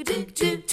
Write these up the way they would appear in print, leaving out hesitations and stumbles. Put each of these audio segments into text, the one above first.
Good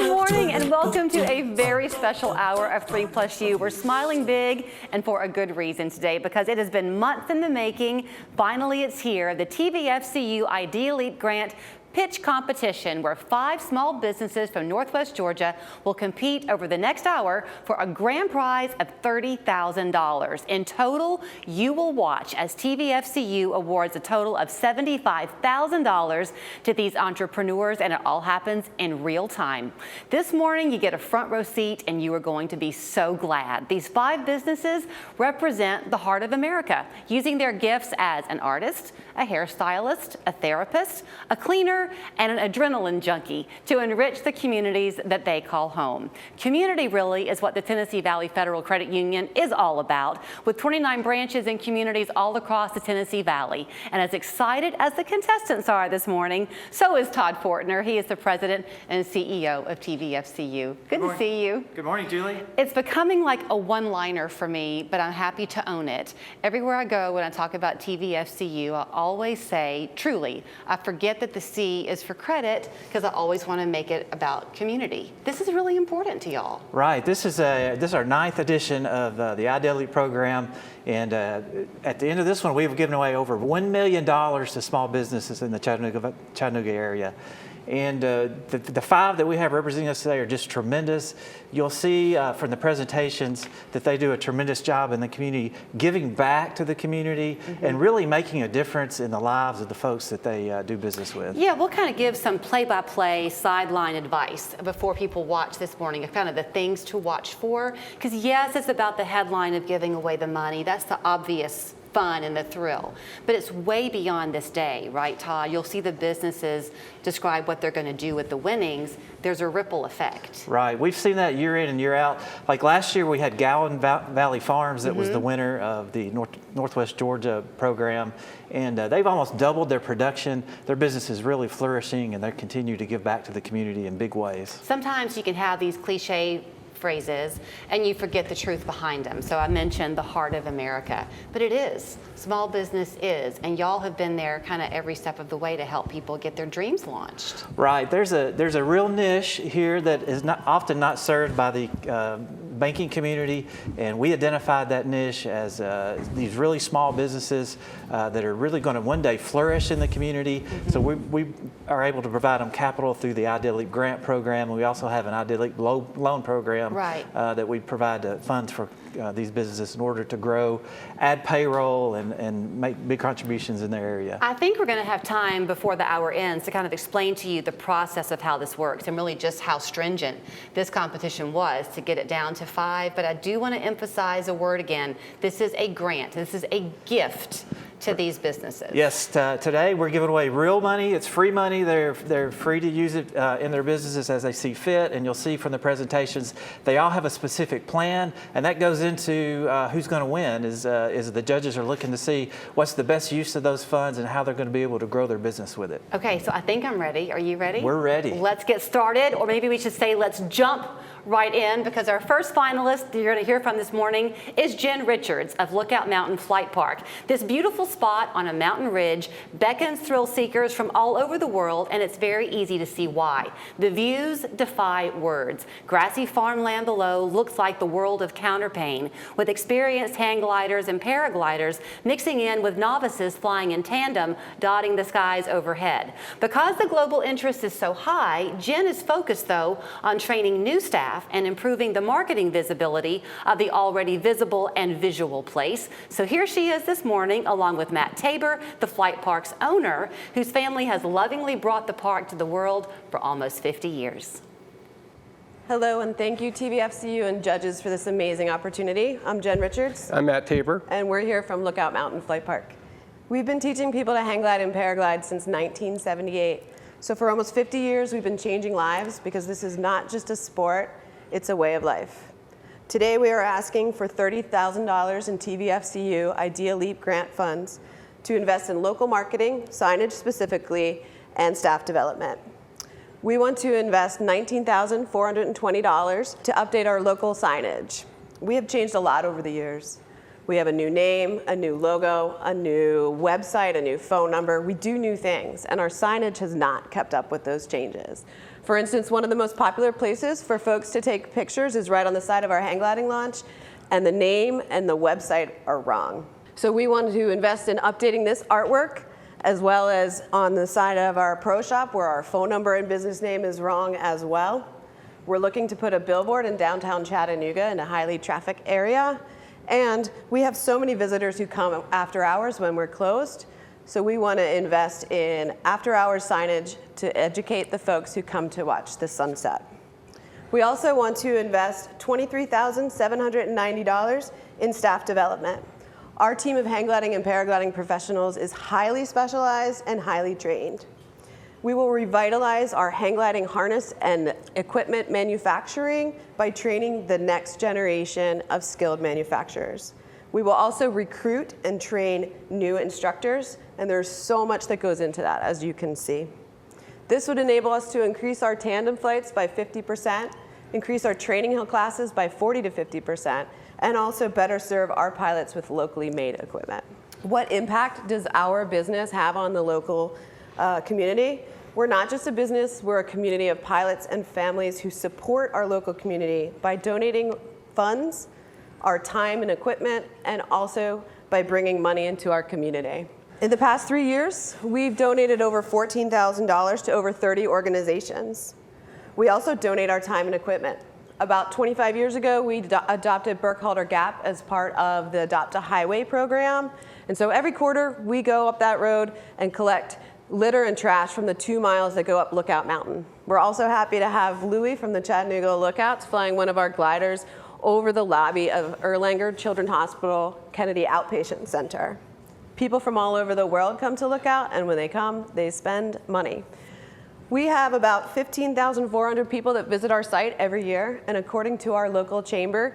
morning and welcome to a very special hour of 3+U. We're smiling big and for a good reason today because it has been months in the making. Finally, it's here, the TVFCU Idea Leap Grant pitch competition where 5 small businesses from Northwest Georgia will compete over the next hour for a grand prize of $30,000. In total, you will watch as TVFCU awards a total of $75,000 to these entrepreneurs, and it all happens in real time. This morning, you get a front row seat and you are going to be so glad. These 5 businesses represent the heart of America, using their gifts as an artist, a hairstylist, a therapist, a cleaner, and an adrenaline junkie to enrich the communities that they call home. Community really is what the Tennessee Valley Federal Credit Union is all about, with 29 branches in communities all across the Tennessee Valley. And as excited as the contestants are this morning, so is Todd Fortner. He is the president and CEO of TVFCU. Good to see you. Good morning, Julie. It's becoming like a one-liner for me, but I'm happy to own it. Everywhere I go when I talk about TVFCU, I always say, truly, I forget that the C is for credit because I always want to make it about community. This is really important to y'all. Right. This is our 9th edition of the Idea Leap program, and at the end of this one, we've given away over $1 million to small businesses in the Chattanooga area. And the 5 that we have representing us today are just tremendous. You'll see from the presentations that they do a tremendous job in the community, giving back to the community and really making a difference in the lives of the folks that they do business with. Yeah, we'll kind of give some play-by-play sideline advice before people watch this morning of kind of the things to watch for. Because yes, it's about the headline of giving away the money. That's the obvious fun and the thrill. But it's way beyond this day, right, Todd? You'll see the businesses describe what they're going to do with the winnings. There's a ripple effect. Right. We've seen that year in and year out. Like last year, we had Gowan Valley Farms that was the winner of the Northwest Georgia program. And they've almost doubled their production. Their business is really flourishing, and they continue to give back to the community in big ways. Sometimes you can have these cliche phrases and you forget the truth behind them. So I mentioned the heart of America, but it is. Small business is, and y'all have been there kind of every step of the way to help people get their dreams launched. Right. There's a real niche here that is often not served by the banking community, and we identified that niche as these really small businesses that are really going to one day flourish in the community. So we are able to provide them capital through the Idea Leap grant program, and we also have an Idea Leap loan program that we provide funds for these businesses in order to grow, add payroll, and make big contributions in their area. I think we're going to have time before the hour ends to kind of explain to you the process of how this works and really just how stringent this competition was to get it down to 5. But I do want to emphasize a word again. This is a grant. This is a gift to these businesses. Yes, today we're giving away real money. It's free money. They're free to use it in their businesses as they see fit, and you'll see from the presentations they all have a specific plan, and that goes into who's going to win. Is the judges are looking to see what's the best use of those funds and how they're going to be able to grow their business with it. Okay, so I think I'm ready. Are you ready? We're ready. Let's get started, or maybe we should say let's jump right in, because our first finalist that you're going to hear from this morning is Jen Richards of Lookout Mountain Flight Park. This beautiful spot on a mountain ridge beckons thrill seekers from all over the world, and it's very easy to see why. The views defy words. Grassy farmland below looks like the world of counterpane, with experienced hang gliders and paragliders mixing in with novices flying in tandem, dotting the skies overhead. Because the global interest is so high, Jen is focused, though, on training new staff and improving the marketing visibility of the already visible and visual place. So here she is this morning, along with Matt Tabor, the Flight Park's owner, whose family has lovingly brought the park to the world for almost 50 years. Hello, and thank you TVFCU and judges for this amazing opportunity. I'm Jen Richards. I'm Matt Tabor. And we're here from Lookout Mountain Flight Park. We've been teaching people to hang glide and paraglide since 1978. So for almost 50 years, we've been changing lives, because this is not just a sport, it's a way of life. Today we are asking for $30,000 in TVFCU Idea Leap grant funds to invest in local marketing, signage specifically, and staff development. We want to invest $19,420 to update our local signage. We have changed a lot over the years. We have a new name, a new logo, a new website, a new phone number. We do new things, and our signage has not kept up with those changes. For instance, one of the most popular places for folks to take pictures is right on the side of our hang gliding launch, and the name and the website are wrong. So we wanted to invest in updating this artwork, as well as on the side of our pro shop where our phone number and business name is wrong as well. We're looking to put a billboard in downtown Chattanooga in a highly trafficked area. And we have so many visitors who come after hours when we're closed. So we want to invest in after hours signage to educate the folks who come to watch the sunset. We also want to invest $23,790 in staff development. Our team of hang gliding and paragliding professionals is highly specialized and highly trained. We will revitalize our hang gliding harness and equipment manufacturing by training the next generation of skilled manufacturers. We will also recruit and train new instructors, and there's so much that goes into that, as you can see. This would enable us to increase our tandem flights by 50%, increase our training hill classes by 40 to 50%, and also better serve our pilots with locally made equipment. What impact does our business have on the local community? We're not just a business, we're a community of pilots and families who support our local community by donating funds, our time and equipment, and also by bringing money into our community. In the past 3 years, we've donated over $14,000 to over 30 organizations. We also donate our time and equipment. About 25 years ago, we adopted Burkhalter Gap as part of the Adopt a Highway program. And so every quarter, we go up that road and collect litter and trash from the 2 miles that go up Lookout Mountain. We're also happy to have Louie from the Chattanooga Lookouts flying one of our gliders over the lobby of Erlanger Children's Hospital Kennedy Outpatient Center. People from all over the world come to Lookout, and when they come, they spend money. We have about 15,400 people that visit our site every year, and according to our local chamber,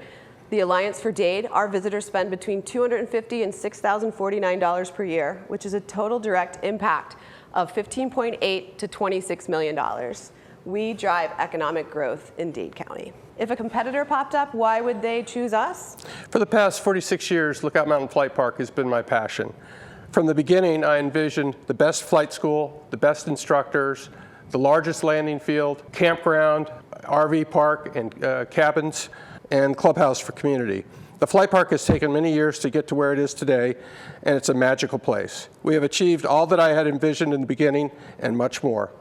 the Alliance for Dade, our visitors spend between $250 and $6,049 per year, which is a total direct impact of $15.8 to $26 million. We drive economic growth in Dade County. If a competitor popped up, why would they choose us? For the past 46 years, Lookout Mountain Flight Park has been my passion. From the beginning, I envisioned the best flight school, the best instructors, the largest landing field, campground, RV park, and cabins, and clubhouse for community. The flight park has taken many years to get to where it is today, and it's a magical place. We have achieved all that I had envisioned in the beginning and much more.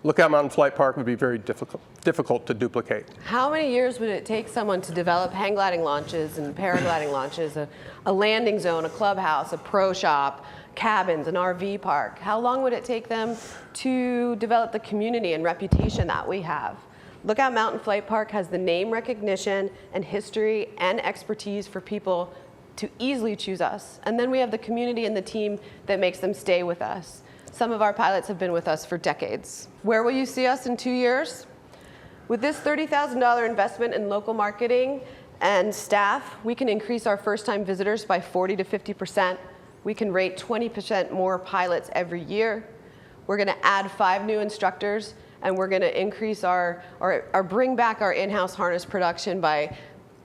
Lookout Mountain Flight Park would be very difficult to duplicate. How many years would it take someone to develop hang gliding launches and paragliding launches, a landing zone, a clubhouse, a pro shop, cabins, an RV park? How long would it take them to develop the community and reputation that we have? Lookout Mountain Flight Park has the name recognition and history and expertise for people to easily choose us. And then we have the community and the team that makes them stay with us. Some of our pilots have been with us for decades. Where will you see us in 2 years? With this $30,000 investment in local marketing and staff, we can increase our first-time visitors by 40 to 50%. We can rate 20% more pilots every year. We're going to add 5 new instructors, and we're going to increase or bring back our in-house harness production by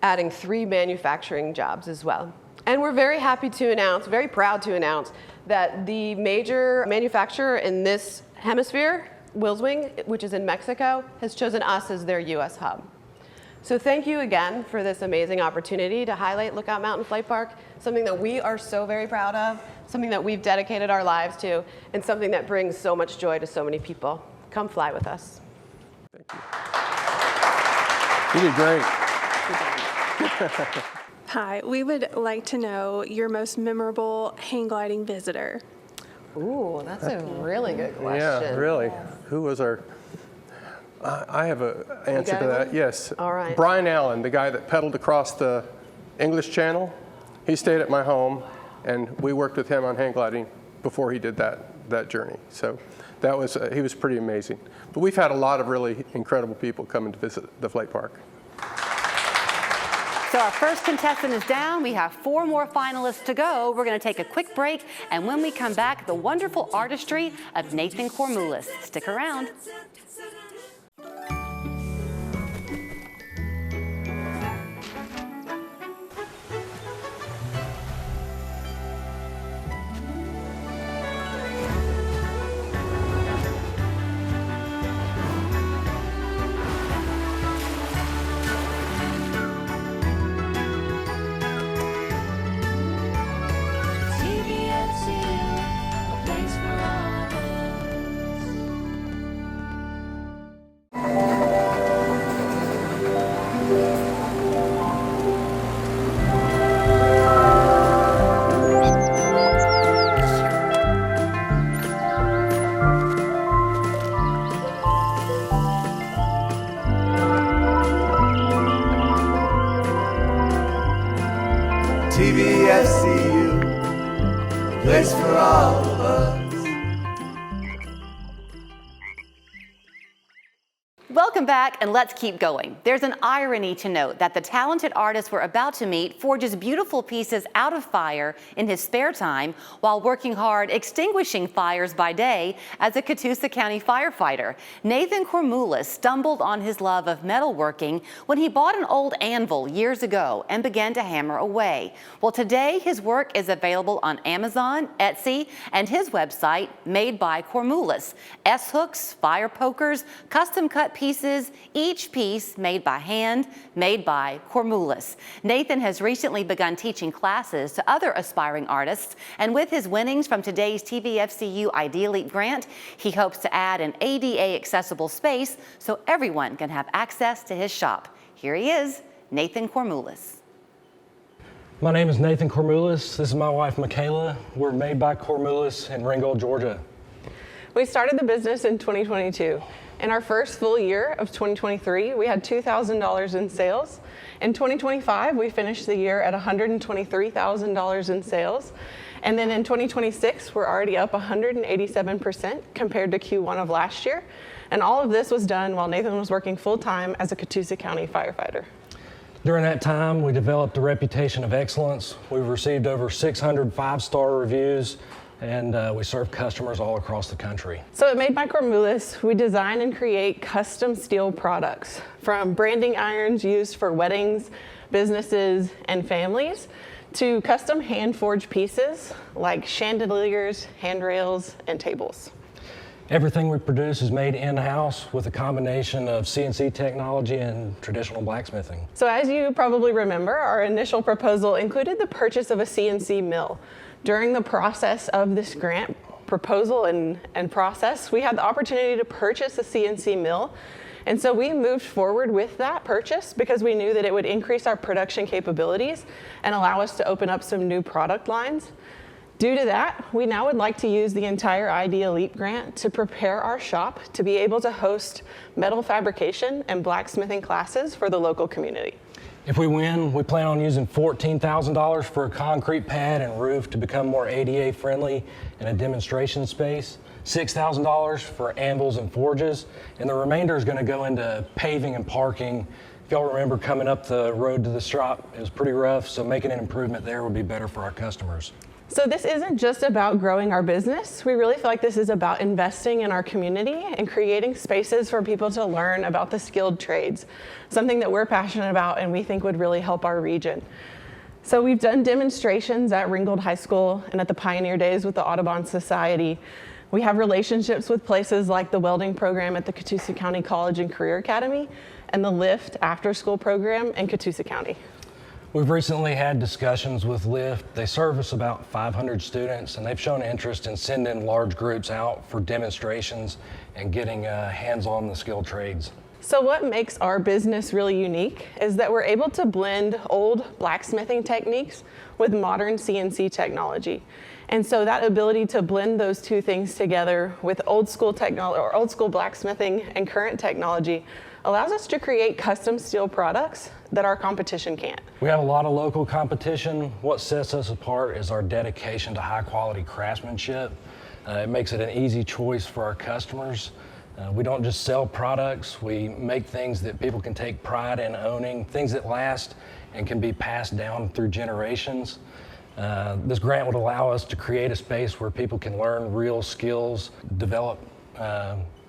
adding 3 manufacturing jobs as well. And we're very happy to announce, very proud to announce, that the major manufacturer in this hemisphere, Wilswing, which is in Mexico, has chosen us as their US hub. So thank you again for this amazing opportunity to highlight Lookout Mountain Flight Park, something that we are so very proud of, something that we've dedicated our lives to, and something that brings so much joy to so many people. Come fly with us. Thank you. You did great. Hi, we would like to know your most memorable hang gliding visitor. Ooh, that's a really good question. Yeah, really. Who was our... I have an answer to that, yes. All right. Brian Allen, the guy that pedaled across the English Channel, he stayed at my home, and we worked with him on hang gliding before he did that journey. So that was, he was pretty amazing. But we've had a lot of really incredible people coming to visit the flight park. So our first contestant is down. We have 4 more finalists to go. We're going to take a quick break, and when we come back, the wonderful artistry of Nathan Cormulis. Stick around. place for all of us. Welcome back, and let's keep going. There's an irony to note that the talented artist we're about to meet forges beautiful pieces out of fire in his spare time while working hard extinguishing fires by day as a Catoosa County firefighter. Nathan Cormulis stumbled on his love of metalworking when he bought an old anvil years ago and began to hammer away. Well, today his work is available on Amazon, Etsy, and his website, Made by Cormulis. S-hooks, fire pokers, custom cut pieces, each piece made by hand, made by Cormulis. Nathan has recently begun teaching classes to other aspiring artists, and with his winnings from today's TVFCU Idea Leap grant, he hopes to add an ADA accessible space so everyone can have access to his shop. Here he is, Nathan Cormulis. My name is Nathan Cormulis. This is my wife, Michaela. We're Made by Cormulis in Ringgold, Georgia. We started the business in 2022. In our first full year of 2023, we had $2,000 in sales. In 2025, we finished the year at $123,000 in sales. And then in 2026, we're already up 187% compared to Q1 of last year. And all of this was done while Nathan was working full-time as a Catoosa County firefighter. During that time, we developed a reputation of excellence. We've received over 600 five-star reviews, and we serve customers all across the country. So at Made by Cormulis, we design and create custom steel products, from branding irons used for weddings, businesses, and families, to custom hand-forged pieces like chandeliers, handrails, and tables. Everything we produce is made in-house with a combination of CNC technology and traditional blacksmithing. So as you probably remember, our initial proposal included the purchase of a CNC mill. During the process of this grant proposal and process, we had the opportunity to purchase a CNC mill. And so we moved forward with that purchase because we knew that it would increase our production capabilities and allow us to open up some new product lines. Due to that, we now would like to use the entire Idea Leap grant to prepare our shop to be able to host metal fabrication and blacksmithing classes for the local community. If we win, we plan on using $14,000 for a concrete pad and roof to become more ADA friendly in a demonstration space, $6,000 for anvils and forges, and the remainder is going to go into paving and parking. If y'all remember coming up the road to the shop, it was pretty rough, so making an improvement there would be better for our customers. So this isn't just about growing our business. We really feel like this is about investing in our community and creating spaces for people to learn about the skilled trades, something that we're passionate about and we think would really help our region. So we've done demonstrations at Ringgold High School and at the Pioneer Days with the Audubon Society. We have relationships with places like the welding program at the Catoosa County College and Career Academy and the Lift after-school program in Catoosa County. We've recently had discussions with Lift. They service about 500 students, and they've shown interest in sending large groups out for demonstrations and getting hands-on the skilled trades. So what makes our business really unique is that we're able to blend old blacksmithing techniques with modern CNC technology. And so that ability to blend those two things together with old school technology or old school blacksmithing and current technology allows us to create custom steel products that our competition can't. We have a lot of local competition. What sets us apart is our dedication to high quality craftsmanship. It makes it an easy choice for our customers. We don't just sell products, we make things that people can take pride in owning, things that last and can be passed down through generations. This grant would allow us to create a space where people can learn real skills, develop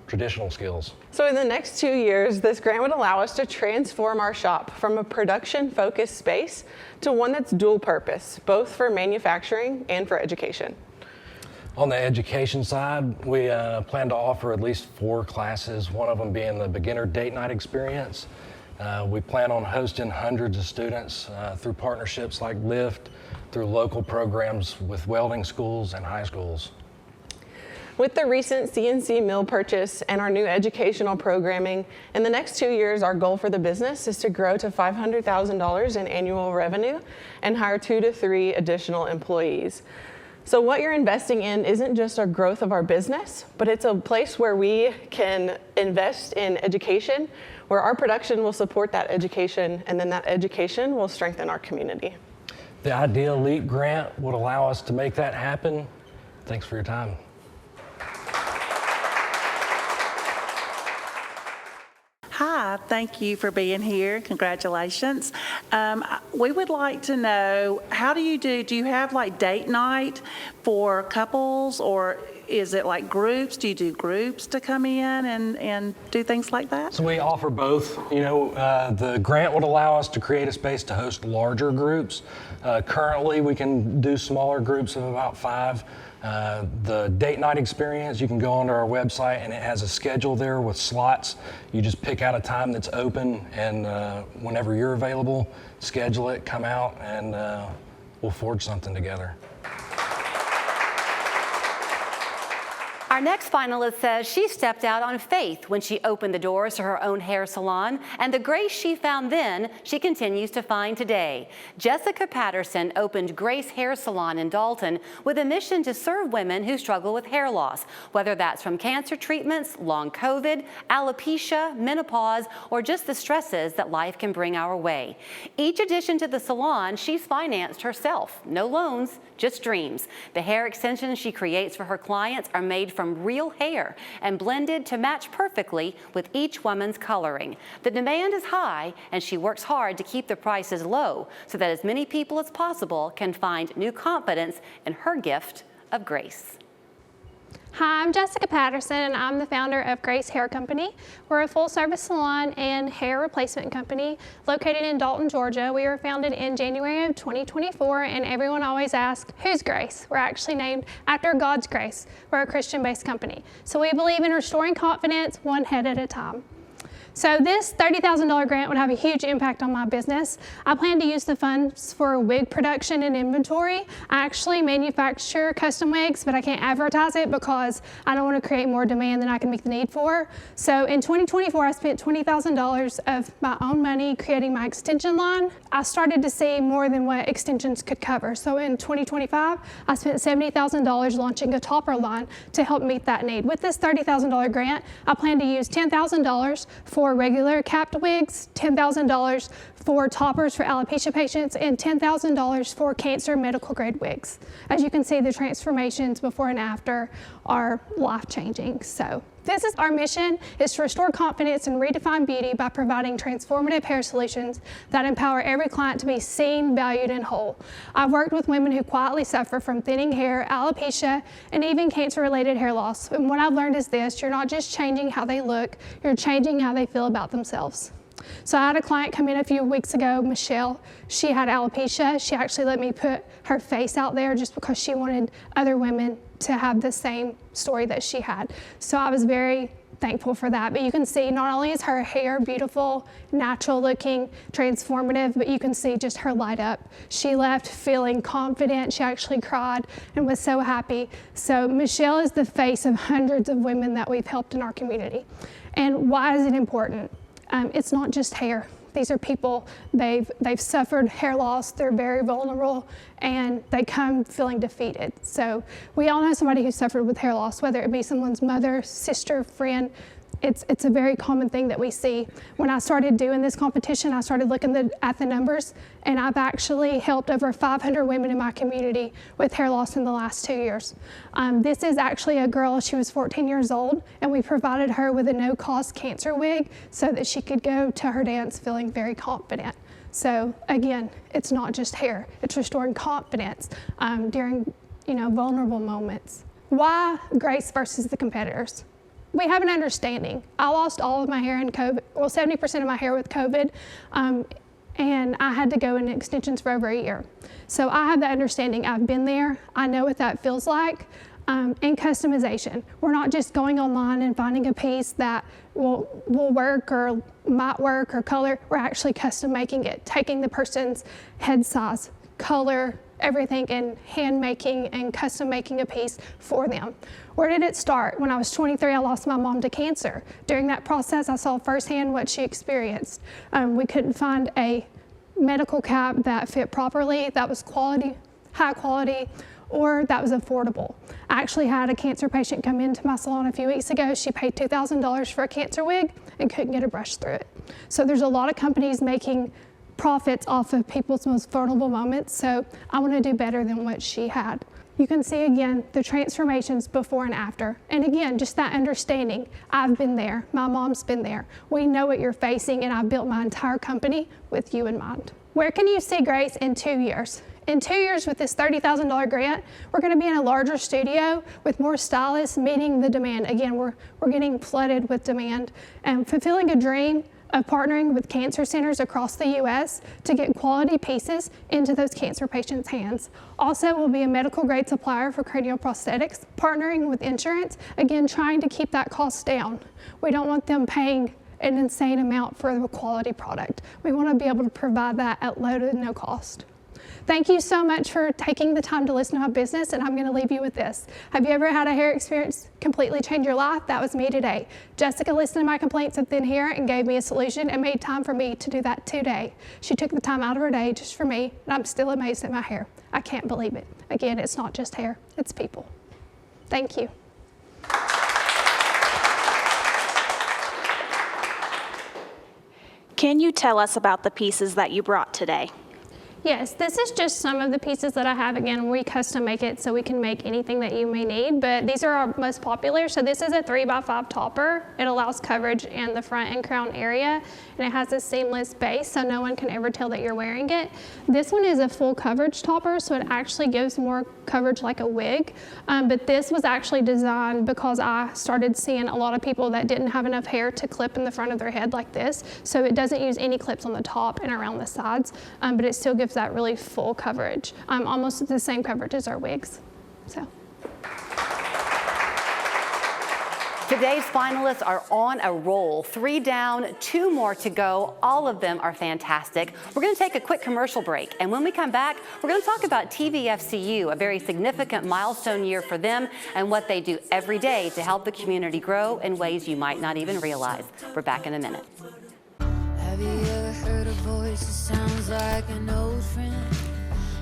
traditional skills. So in the next 2 years, this grant would allow us to transform our shop from a production-focused space to one that's dual purpose, both for manufacturing and for education. On the education side, we plan to offer at least 4 classes, one of them being the beginner date night experience. We plan on hosting hundreds of students through partnerships like Lift, through local programs with welding schools and high schools. With the recent CNC mill purchase and our new educational programming, in the next 2 years, our goal for the business is to grow to $500,000 in annual revenue and hire 2 to 3 additional employees. So what you're investing in isn't just our growth of our business, but it's a place where we can invest in education, where our production will support that education, and then that education will strengthen our community. The Ideal Leap grant would allow us to make that happen. Thanks for your time. Hi, thank you for being here. Congratulations. We would like to know, how do you have like date night for couples, or is it like groups? Do you do groups to come in and do things like that? So we offer both. You know, the grant would allow us to create a space to host larger groups. Currently, we can do smaller groups of about 5. The date night experience, you can go onto our website and it has a schedule there with slots. You just pick out a time that's open, and whenever you're available, schedule it, come out, and we'll forge something together. Our next finalist says she stepped out on faith when she opened the doors to her own hair salon, and the grace she found then, she continues to find today. Jessica Patterson opened Grace Hair Salon in Dalton with a mission to serve women who struggle with hair loss, whether that's from cancer treatments, long COVID, alopecia, menopause, or just the stresses that life can bring our way. Each addition to the salon, she's financed herself. No loans, just dreams. The hair extensions she creates for her clients are made from real hair and blended to match perfectly with each woman's coloring. The demand is high, and she works hard to keep the prices low so that as many people as possible can find new confidence in her gift of grace. Hi, I'm Jessica Patterson, and I'm the founder of Grace Hair Company. We're a full-service salon and hair replacement company located in Dalton, Georgia. We were founded in January of 2024, and everyone always asks, who's Grace? We're actually named after God's grace. We're a Christian-based company. So we believe in restoring confidence one head at a time. So this $30,000 grant would have a huge impact on my business. I plan to use the funds for wig production and inventory. I actually manufacture custom wigs, but I can't advertise it because I don't want to create more demand than I can meet the need for. So in 2024, I spent $20,000 of my own money creating my extension line. I started to see more than what extensions could cover. So in 2025, I spent $70,000 launching a topper line to help meet that need. With this $30,000 grant, I plan to use $10,000 for regular capped wigs, $10,000 for toppers for alopecia patients, and $10,000 for cancer medical grade wigs. As you can see, the transformations before and after are life-changing. So this is our mission, is to restore confidence and redefine beauty by providing transformative hair solutions that empower every client to be seen, valued, and whole. I've worked with women who quietly suffer from thinning hair, alopecia, and even cancer-related hair loss. And what I've learned is this: you're not just changing how they look, you're changing how they feel about themselves. So I had a client come in a few weeks ago, Michelle. She had alopecia. She actually let me put her face out there just because she wanted other women to have the same story that she had. So I was very thankful for that. But you can see not only is her hair beautiful, natural looking, transformative, but you can see just her light up. She left feeling confident. She actually cried and was so happy. So Michelle is the face of hundreds of women that we've helped in our community. And why is it important? It's not just hair. These are people, they've suffered hair loss, they're very vulnerable, and they come feeling defeated. So we all know somebody who suffered with hair loss, whether it be someone's mother, sister, friend. It's a very common thing that we see. When I started doing this competition, I started looking at the numbers, and I've actually helped over 500 women in my community with hair loss in the last 2 years. This is actually a girl, she was 14 years old, and we provided her with a no-cost cancer wig so that she could go to her dance feeling very confident. So again, it's not just hair, it's restoring confidence during vulnerable moments. Why Grace versus the competitors? We have an understanding. I lost all of my hair in COVID, well, 70% of my hair with COVID, and I had to go in extensions for over a year. So I have that understanding. I've been there. I know what that feels like. And customization. We're not just going online and finding a piece that will work or might work or color. We're actually custom making it, taking the person's head size, color, everything, and hand making and custom making a piece for them. Where did it start? When I was 23, I lost my mom to cancer. During that process, I saw firsthand what she experienced. We couldn't find a medical cap that fit properly, that was quality, high quality, or that was affordable. I actually had a cancer patient come into my salon a few weeks ago. She paid $2,000 for a cancer wig and couldn't get a brush through it. So there's a lot of companies making profits off of people's most vulnerable moments. So I want to do better than what she had. You can see again the transformations before and after. And again, just that understanding. I've been there, my mom's been there. We know what you're facing, and I've built my entire company with you in mind. Where can you see Grace in 2 years? In 2 years with this $30,000 grant, we're gonna be in a larger studio with more stylists meeting the demand. Again, we're getting flooded with demand and fulfilling a dream of partnering with cancer centers across the U.S. to get quality pieces into those cancer patients' hands. Also, we'll be a medical grade supplier for cranial prosthetics, partnering with insurance, again, trying to keep that cost down. We don't want them paying an insane amount for the quality product. We want to be able to provide that at low to no cost. Thank you so much for taking the time to listen to my business, and I'm going to leave you with this. Have you ever had a hair experience completely change your life? That was me today. Jessica listened to my complaints of thin hair and gave me a solution and made time for me to do that today. She took the time out of her day just for me, and I'm still amazed at my hair. I can't believe it. Again, it's not just hair, it's people. Thank you. Can you tell us about the pieces that you brought today? Yes, this is just some of the pieces that I have. Again, we custom make it so we can make anything that you may need, but these are our most popular. So this is a 3x5 topper. It allows coverage in the front and crown area, and it has a seamless base so no one can ever tell that you're wearing it. This one is a full coverage topper, so it actually gives more coverage like a wig, but this was actually designed because I started seeing a lot of people that didn't have enough hair to clip in the front of their head like this, so it doesn't use any clips on the top and around the sides, but it still gives that really full coverage, almost the same coverage as our wigs. So. Today's finalists are on a roll. 3 down, 2 more to go. All of them are fantastic. We're going to take a quick commercial break, and when we come back, we're going to talk about TVFCU, a very significant milestone year for them and what they do every day to help the community grow in ways you might not even realize. We're back in a minute. Have you ever heard a voice that sounds like an old friend?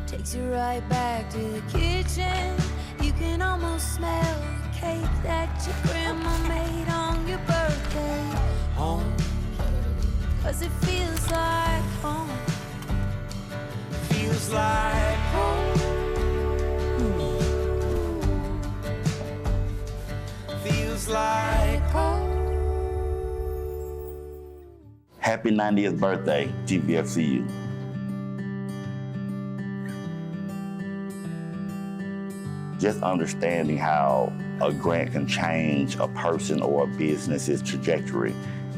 Takes you right back to the kitchen. You can almost smell the cake that your grandma made on your birthday. Home, 'cause it feels like home. Feels like home. Feels like home. Happy 90th birthday, TVFCU. Just understanding how a grant can change a person or a business's trajectory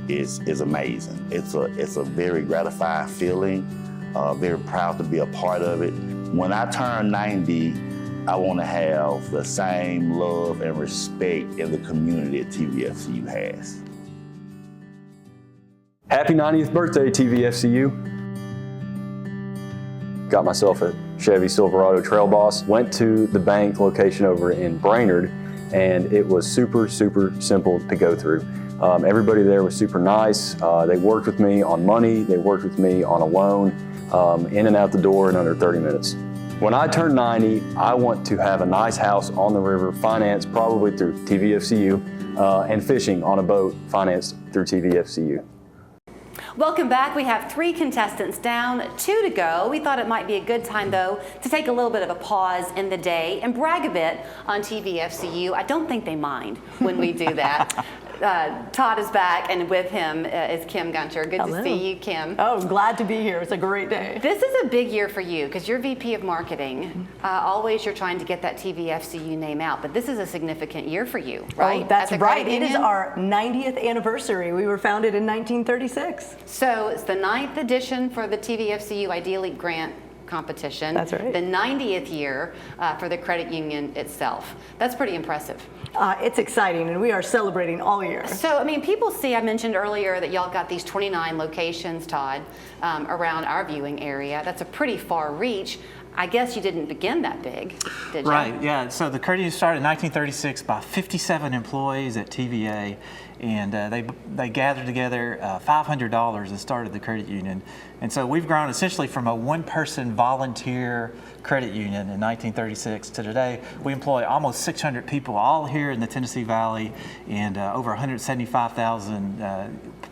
is amazing. It's a very gratifying feeling, very proud to be a part of it. When I turn 90, I want to have the same love and respect in the community that TVFCU has. Happy 90th birthday, TVFCU. Got myself a Chevy Silverado Trail Boss. Went to the bank location over in Brainerd, and it was super, super simple to go through. Everybody there was super nice. They worked with me on money. They worked with me on a loan, in and out the door in under 30 minutes. When I turn 90, I want to have a nice house on the river, financed probably through TVFCU, and fishing on a boat financed through TVFCU. Welcome back. We have 3 contestants down, 2 to go. We thought it might be a good time, though, to take a little bit of a pause in the day and brag a bit on TVFCU. I don't think they mind when we do that. Todd is back, and with him is Kim Gunter. Good to see you, Kim. Oh, glad to be here. It's a great day. This is a big year for you because you're VP of Marketing. Always you're trying to get that TVFCU name out, but this is a significant year for you, right? Oh, that's right. It is our 90th anniversary. We were founded in 1936. So it's the 9th edition for the TVFCU Ideally Grant competition. That's right. The 90th year for the credit union itself. That's pretty impressive. It's exciting, and we are celebrating all year. So, I mean, people see, I mentioned earlier that y'all got these 29 locations, Todd, around our viewing area. That's a pretty far reach. I guess you didn't begin that big, did you? Right, yeah. So the credit union started in 1936 by 57 employees at TVA, and they gathered together $500 and started the credit union. And so we've grown essentially from a one-person volunteer credit union in 1936 to today, we employ almost 600 people all here in the Tennessee Valley, and over 175,000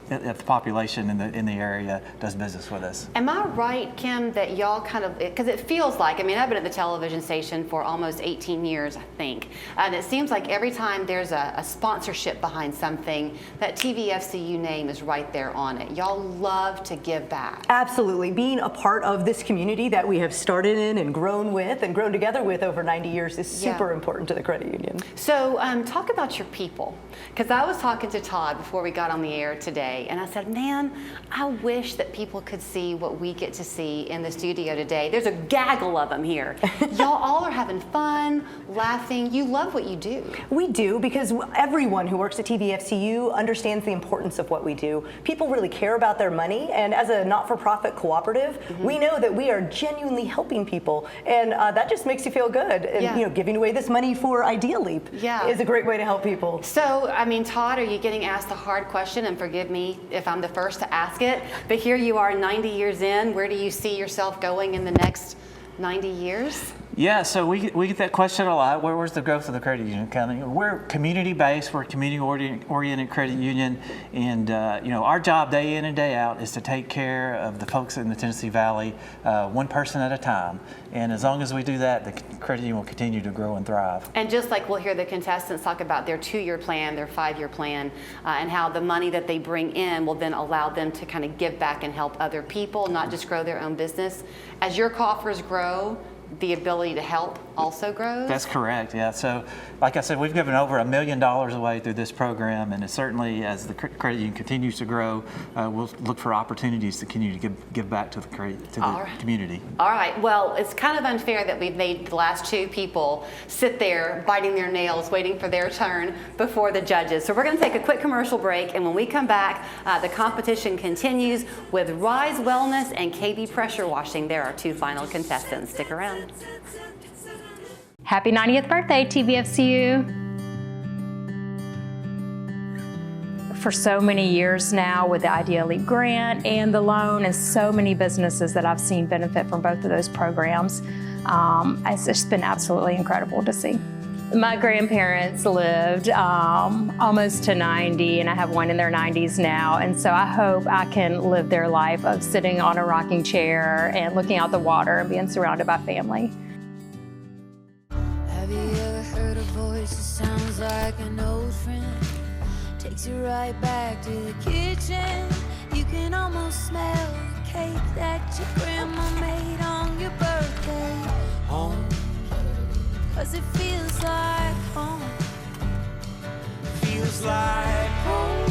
of the population in the area does business with us. Am I right, Kim, that y'all kind of, because it feels like, I mean, I've been at the television station for almost 18 years, I think, and it seems like every time there's a sponsorship behind something, that TVFCU name is right there on it. Y'all love to give back. Absolutely. Being a part of this community that we have started in and grown with and grown together with over 90 years is super important to the credit union. So talk about your people, because I was talking to Todd before we got on the air today, and I said, man, I wish that people could see what we get to see in the studio today. There's a gaggle of them here. Y'all all are having fun, laughing. You love what you do. We do, because everyone who works at TVFCU understands the importance of what we do. People really care about their money, and as a not-for-profit cooperative, we know that we are genuinely helping people, and that just makes you feel good. And you know, giving away this money for Idea Leap is a great way to help people. So, I mean, Todd, are you getting asked a hard question? And forgive me if I'm the first to ask it, but here you are 90 years in. Where do you see yourself going in the next 90 years? Yeah, so we get that question a lot. Where's the growth of the credit union coming? We're community-based. We're a community-oriented credit union, and you know, our job day in and day out is to take care of the folks in the Tennessee Valley, one person at a time. And as long as we do that, the credit union will continue to grow and thrive. And just like we'll hear the contestants talk about their 2-year plan, their 5-year plan, and how the money that they bring in will then allow them to kind of give back and help other people, not just grow their own business. As your coffers grow, the ability to help also grows? That's correct, yeah. So, like I said, we've given over $1 million away through this program, and it certainly, as the credit union continues to grow, we'll look for opportunities to continue to give back to the community. All right, well, it's kind of unfair that we've made the last 2 people sit there biting their nails, waiting for their turn before the judges. So we're going to take a quick commercial break, and when we come back, the competition continues with Rise Wellness and KB Pressure Washing. There are 2 final contestants. Stick around. Happy 90th birthday, TVFCU. For so many years now with the Idea Leap grant and the loan, and so many businesses that I've seen benefit from both of those programs, it's just been absolutely incredible to see. My grandparents lived almost to 90, and I have one in their 90s now, and so I hope I can live their life of sitting on a rocking chair and looking out the water and being surrounded by family. Have you ever heard a voice that sounds like an old friend? Takes you right back to the kitchen. You can almost smell the cake that your grandma made on your birthday. Home. 'Cause it feels like home. Feels like home.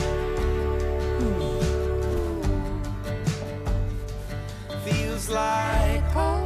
Feels like home.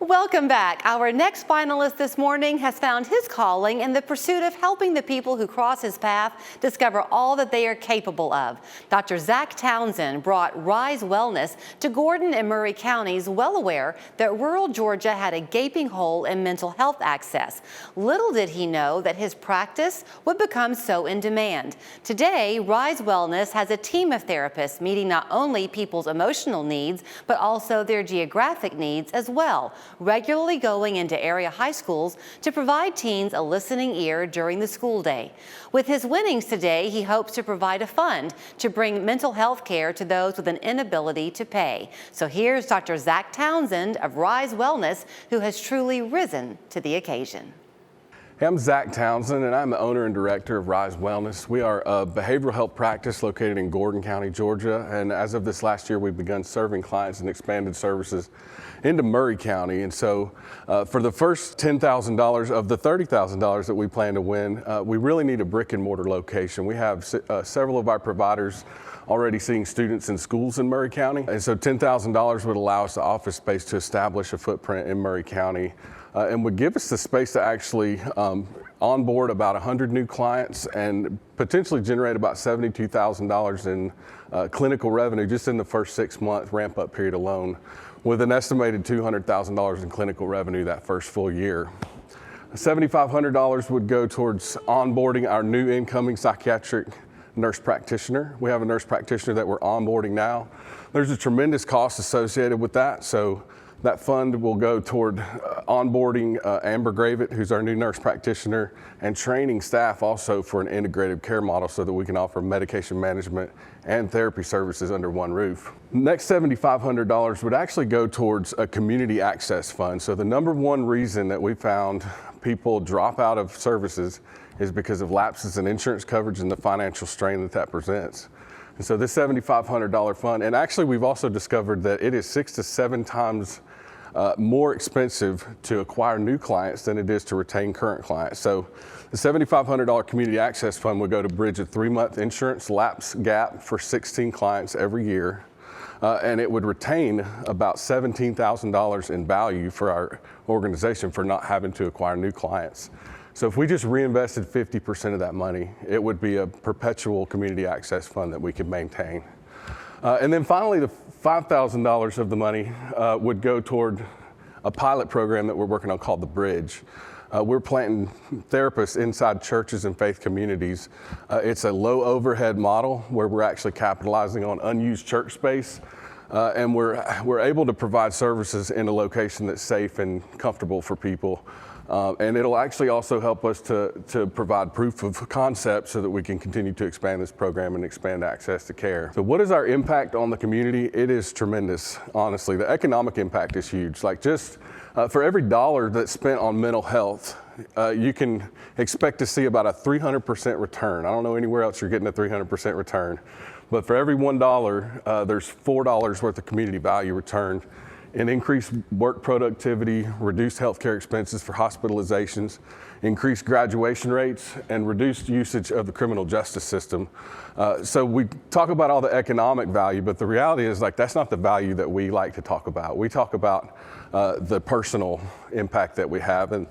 Welcome back. Our next finalist this morning has found his calling in the pursuit of helping the people who cross his path discover all that they are capable of. Dr. Zach Townsend brought Rise Wellness to Gordon and Murray counties, well aware that rural Georgia had a gaping hole in mental health access. Little did he know that his practice would become so in demand. Today, Rise Wellness has a team of therapists meeting not only people's emotional needs, but also their geographic needs as well, regularly going into area high schools to provide teens a listening ear during the school day. With his winnings today, he hopes to provide a fund to bring mental health care to those with an inability to pay. So here's Dr. Zach Townsend of Rise Wellness, who has truly risen to the occasion. Hey, I'm Zach Townsend, and I'm the owner and director of Rise Wellness. We are a behavioral health practice located in Gordon County, Georgia, and as of this last year, we've begun serving clients and expanded services into Murray County. And so for the first $10,000 of the $30,000 that we plan to win, we really need a brick and mortar location. We have several of our providers already seeing students in schools in Murray County, and so $10,000 would allow us the office space to establish a footprint in Murray County. And would give us the space to actually onboard about 100 new clients and potentially generate about $72,000 in clinical revenue just in the first 6-month ramp-up period alone, with an estimated $200,000 in clinical revenue that first full year. $7,500 would go towards onboarding our new incoming psychiatric nurse practitioner. We have a nurse practitioner that we're onboarding now. There's a tremendous cost associated with that, so that fund will go toward onboarding Amber Gravett, who's our new nurse practitioner, and training staff also for an integrated care model so that we can offer medication management and therapy services under one roof. Next $7,500 would actually go towards a community access fund. So the number one reason that we found people drop out of services is because of lapses in insurance coverage and the financial strain that that presents. And so this $7,500 fund, and actually we've also discovered that it is 6 to 7 times more expensive to acquire new clients than it is to retain current clients. So the $7,500 community access fund would go to bridge a 3-month insurance lapse gap for 16 clients every year. And it would retain about $17,000 in value for our organization for not having to acquire new clients. So if we just reinvested 50% of that money, it would be a perpetual community access fund that we could maintain. And then finally, the $5,000 of the money would go toward a pilot program that we're working on called The Bridge. We're planting therapists inside churches and faith communities. It's a low overhead model where we're actually capitalizing on unused church space. And we're able to provide services in a location that's safe and comfortable for people. And it'll actually also help us to provide proof of concept so that we can continue to expand this program and expand access to care. So what is our impact on the community? It is tremendous, honestly. The economic impact is huge. Like just for every dollar that's spent on mental health, you can expect to see about a 300% return. I don't know anywhere else you're getting a 300% return. But for every $1, there's $4 worth of community value returned in increased work productivity, reduced healthcare expenses for hospitalizations, increased graduation rates, and reduced usage of the criminal justice system. So we talk about all the economic value, but the reality is like that's not the value that we like to talk about. We talk about the personal impact that we have, and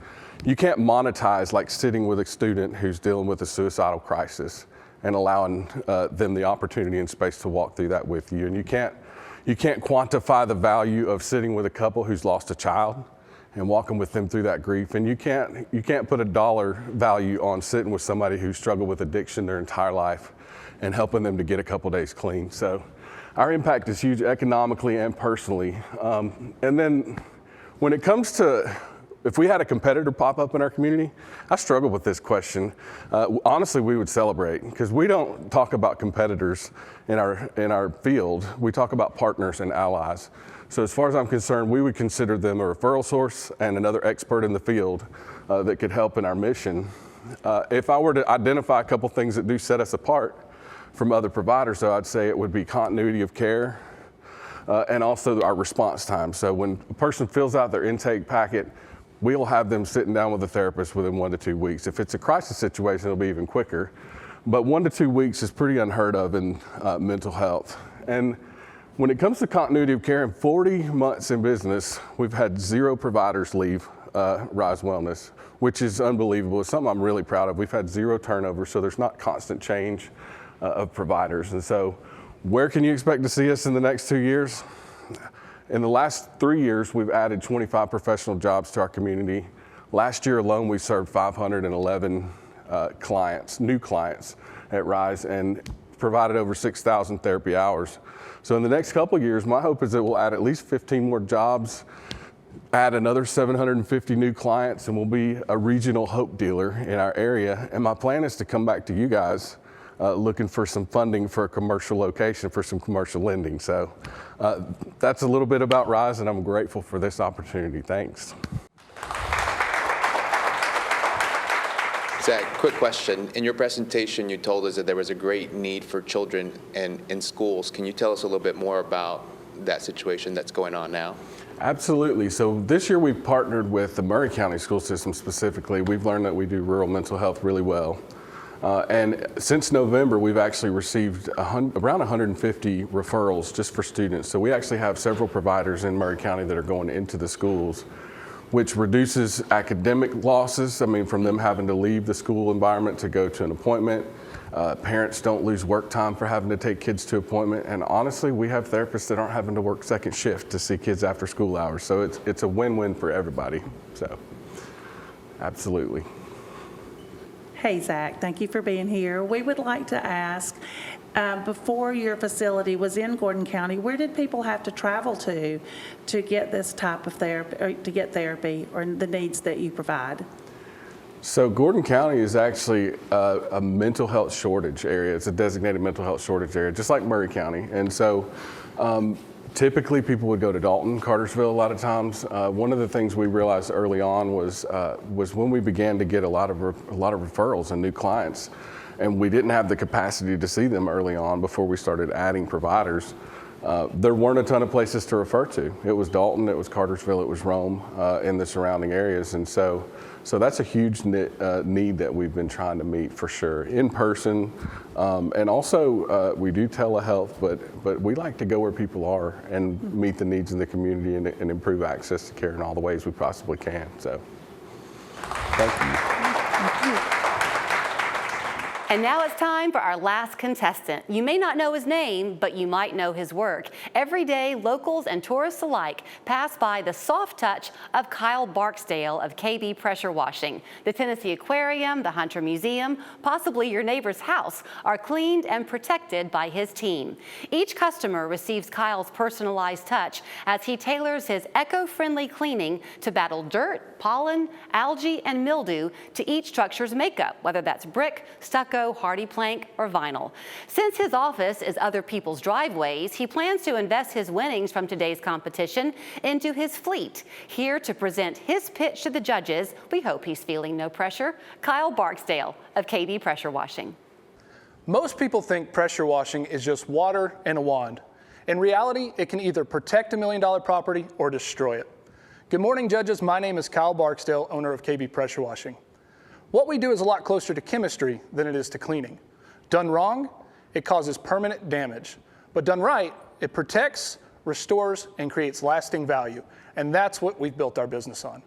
you can't monetize like sitting with a student who's dealing with a suicidal crisis and allowing them the opportunity and space to walk through that with you. And you can't quantify the value of sitting with a couple who's lost a child and walking with them through that grief. And you can't put a dollar value on sitting with somebody who's struggled with addiction their entire life and helping them to get a couple days clean. So our impact is huge economically and personally. And then when it comes to, if we had a competitor pop up in our community, I struggle with this question. Honestly, we would celebrate because we don't talk about competitors in our field. We talk about partners and allies. So as far as I'm concerned, we would consider them a referral source and another expert in the field that could help in our mission. If I were to identify a couple things that do set us apart from other providers, though, I'd say it would be continuity of care and also our response time. So when a person fills out their intake packet, we'll have them sitting down with a therapist within 1 to 2 weeks. If it's a crisis situation, it'll be even quicker. But 1 to 2 weeks is pretty unheard of in mental health. And when it comes to continuity of care, in 40 months in business, we've had 0 providers leave Rise Wellness, which is unbelievable. It's something I'm really proud of. We've had 0 turnover, so there's not constant change of providers. And so where can you expect to see us in the next 2 years? In the last 3 years, we've added 25 professional jobs to our community. Last year alone, we served 511 clients, new clients at Rise, and provided over 6,000 therapy hours. So in the next couple of years, my hope is that we'll add at least 15 more jobs, add another 750 new clients, and we'll be a regional hope dealer in our area. And my plan is to come back to you guys looking for some funding for a commercial location for some commercial lending. So that's a little bit about Rise, and I'm grateful for this opportunity. Thanks. Zach, quick question. In your presentation, you told us that there was a great need for children in schools. Can you tell us a little bit more about that situation that's going on now? Absolutely. So this year we've partnered with the Murray County school system specifically. We've learned that we do rural mental health really well. And since November, we've actually received around 150 referrals just for students. So we actually have several providers in Murray County that are going into the schools, which reduces academic losses. I mean, from them having to leave the school environment to go to an appointment. Parents don't lose work time for having to take kids to appointment. And honestly, we have therapists that aren't having to work second shift to see kids after school hours. So it's a win-win for everybody. So absolutely. Hey, Zach, thank you for being here. We would like to ask, before your facility was in Gordon County, where did people have to travel to get this type of therapy, or to get therapy, or the needs that you provide? So Gordon County is actually a mental health shortage area. It's a designated mental health shortage area, just like Murray County. And so typically people would go to Dalton, Cartersville a lot of times. One of the things we realized early on was when we began to get a lot of referrals and new clients, and we didn't have the capacity to see them early on before we started adding providers. There weren't a ton of places to refer to. It was Dalton, it was Cartersville, it was Rome, in the surrounding areas. And so that's a huge need that we've been trying to meet for sure, in person. And also we do telehealth, but we like to go where people are and meet the needs in the community and improve access to care in all the ways we possibly can. So thank you. Thank you. And now it's time for our last contestant. You may not know his name, but you might know his work. Every day, locals and tourists alike pass by the soft touch of Kyle Barksdale of KB Pressure Washing. The Tennessee Aquarium, the Hunter Museum, possibly your neighbor's house are cleaned and protected by his team. Each customer receives Kyle's personalized touch as he tailors his eco-friendly cleaning to battle dirt, pollen, algae, and mildew to each structure's makeup, whether that's brick, stucco, hardy plank, or vinyl. Since his office is other people's driveways, he plans to invest his winnings from today's competition into his fleet. Here to present his pitch to the judges, we hope he's feeling no pressure, Kyle Barksdale of KB Pressure Washing. Most people think pressure washing is just water and a wand. In reality, it can either protect $1 million property or destroy it. Good morning, judges. My name is Kyle Barksdale, owner of KB Pressure Washing. What we do is a lot closer to chemistry than it is to cleaning. Done wrong, it causes permanent damage. But done right, it protects, restores, and creates lasting value. And that's what we've built our business on.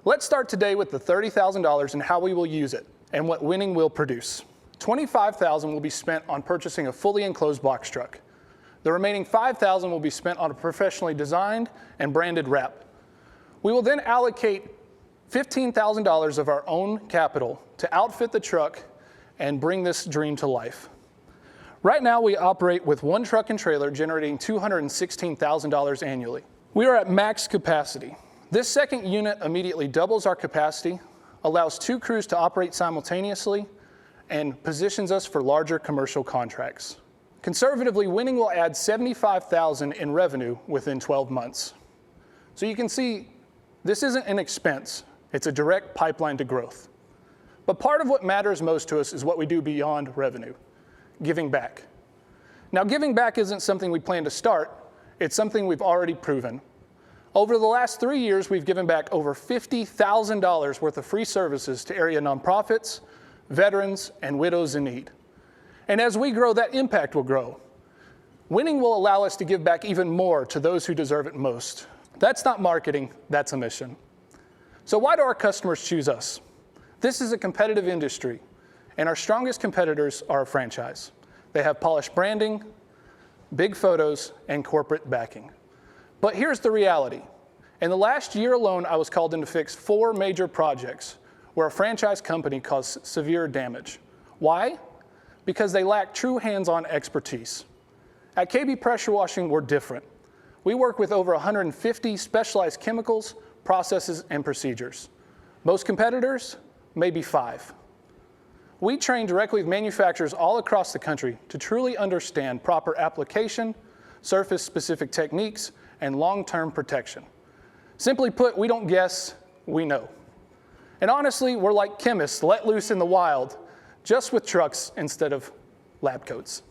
Let's start today with the $30,000 and how we will use it and what winning will produce. $25,000 will be spent on purchasing a fully enclosed box truck. The remaining $5,000 will be spent on a professionally designed and branded wrap. We will then allocate $15,000 of our own capital to outfit the truck and bring this dream to life. Right now, we operate with one truck and trailer generating $216,000 annually. We are at max capacity. This second unit immediately doubles our capacity, allows 2 crews to operate simultaneously, and positions us for larger commercial contracts. Conservatively, winning will add $75,000 in revenue within 12 months. So you can see, this isn't an expense. It's a direct pipeline to growth. But part of what matters most to us is what we do beyond revenue, giving back. Now, giving back isn't something we plan to start. It's something we've already proven. Over the last 3 years, we've given back over $50,000 worth of free services to area nonprofits, veterans, and widows in need. And as we grow, that impact will grow. Winning will allow us to give back even more to those who deserve it most. That's not marketing, that's a mission. So why do our customers choose us? This is a competitive industry, and our strongest competitors are a franchise. They have polished branding, big photos, and corporate backing. But here's the reality. In the last year alone, I was called in to fix 4 major projects where a franchise company caused severe damage. Why? Because they lack true hands-on expertise. At KB Pressure Washing, we're different. We work with over 150 specialized chemicals, processes, and procedures. Most competitors, maybe 5. We train directly with manufacturers all across the country to truly understand proper application, surface-specific techniques, and long-term protection. Simply put, we don't guess, we know. And honestly, we're like chemists let loose in the wild, just with trucks instead of lab coats.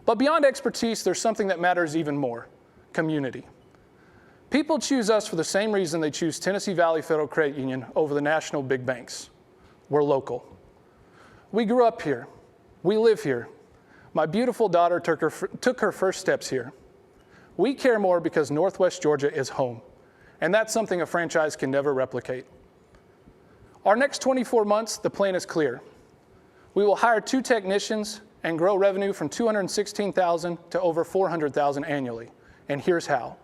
But beyond expertise, there's something that matters even more: community. People choose us for the same reason they choose Tennessee Valley Federal Credit Union over the national big banks. We're local. We grew up here. We live here. My beautiful daughter took her first steps here. We care more because Northwest Georgia is home, and that's something a franchise can never replicate. Our next 24 months, the plan is clear. We will hire 2 technicians and grow revenue from $216,000 to over $400,000 annually, and here's how.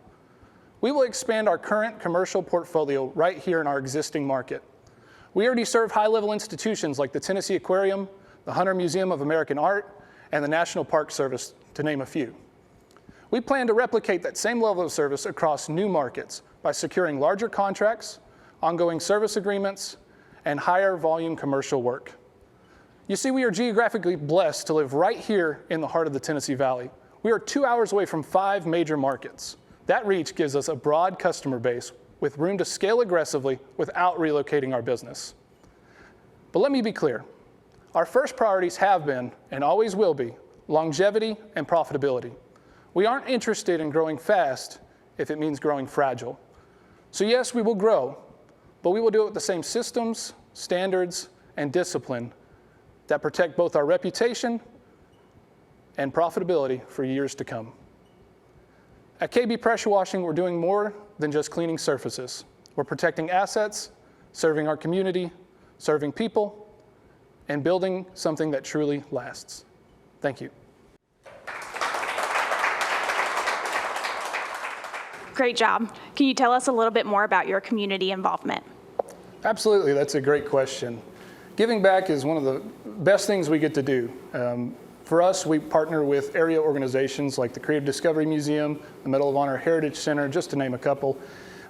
We will expand our current commercial portfolio right here in our existing market. We already serve high-level institutions like the Tennessee Aquarium, the Hunter Museum of American Art, and the National Park Service, to name a few. We plan to replicate that same level of service across new markets by securing larger contracts, ongoing service agreements, and higher volume commercial work. You see, we are geographically blessed to live right here in the heart of the Tennessee Valley. We are 2 hours away from 5 major markets. That reach gives us a broad customer base with room to scale aggressively without relocating our business. But let me be clear. Our first priorities have been, and always will be, longevity and profitability. We aren't interested in growing fast if it means growing fragile. So yes, we will grow, but we will do it with the same systems, standards, and discipline that protect both our reputation and profitability for years to come. At KB Pressure Washing, we're doing more than just cleaning surfaces. We're protecting assets, serving our community, serving people, and building something that truly lasts. Thank you. Great job. Can you tell us a little bit more about your community involvement? Absolutely, that's a great question. Giving back is one of the best things we get to do. For us, we partner with area organizations like the Creative Discovery Museum, the Medal of Honor Heritage Center, just to name a couple.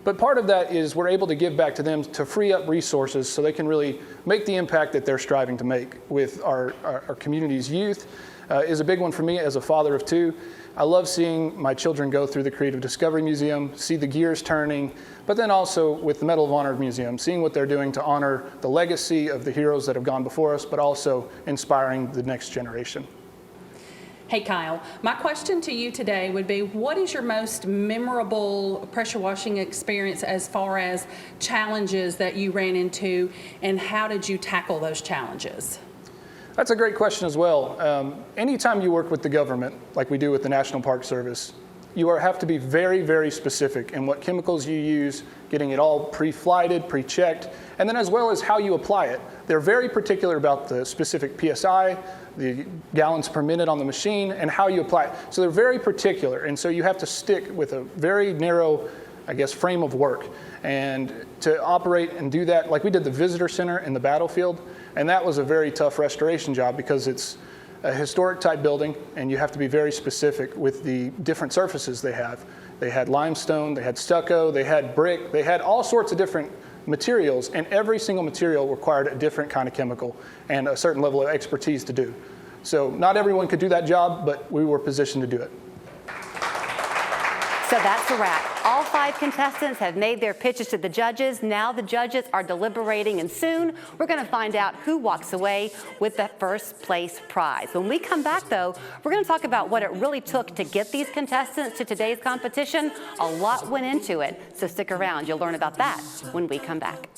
But part of that is we're able to give back to them to free up resources so they can really make the impact that they're striving to make with our community's youth. Is a big one for me as a father of 2. I love seeing my children go through the Creative Discovery Museum, see the gears turning, but then also with the Medal of Honor Museum, seeing what they're doing to honor the legacy of the heroes that have gone before us, but also inspiring the next generation. Hey Kyle, my question to you today would be, what is your most memorable pressure washing experience as far as challenges that you ran into, and how did you tackle those challenges? That's a great question as well. Anytime you work with the government, like we do with the National Park Service, you have to be very, very specific in what chemicals you use, getting it all pre-flighted, pre-checked, and then as well as how you apply it. They're very particular about the specific PSI, the gallons per minute on the machine, and how you apply it. So they're very particular, and so you have to stick with a very narrow, I guess, frame of work. And to operate and do that, like we did the visitor center in the battlefield, and that was a very tough restoration job because it's a historic type building, and you have to be very specific with the different surfaces they have. They had limestone, they had stucco, they had brick, they had all sorts of different materials, and every single material required a different kind of chemical and a certain level of expertise to do. So not everyone could do that job, but we were positioned to do it. So that's a wrap. All 5 contestants have made their pitches to the judges. Now the judges are deliberating, and soon we're going to find out who walks away with the first place prize. When we come back, though, we're going to talk about what it really took to get these contestants to today's competition. A lot went into it, so stick around. You'll learn about that when we come back.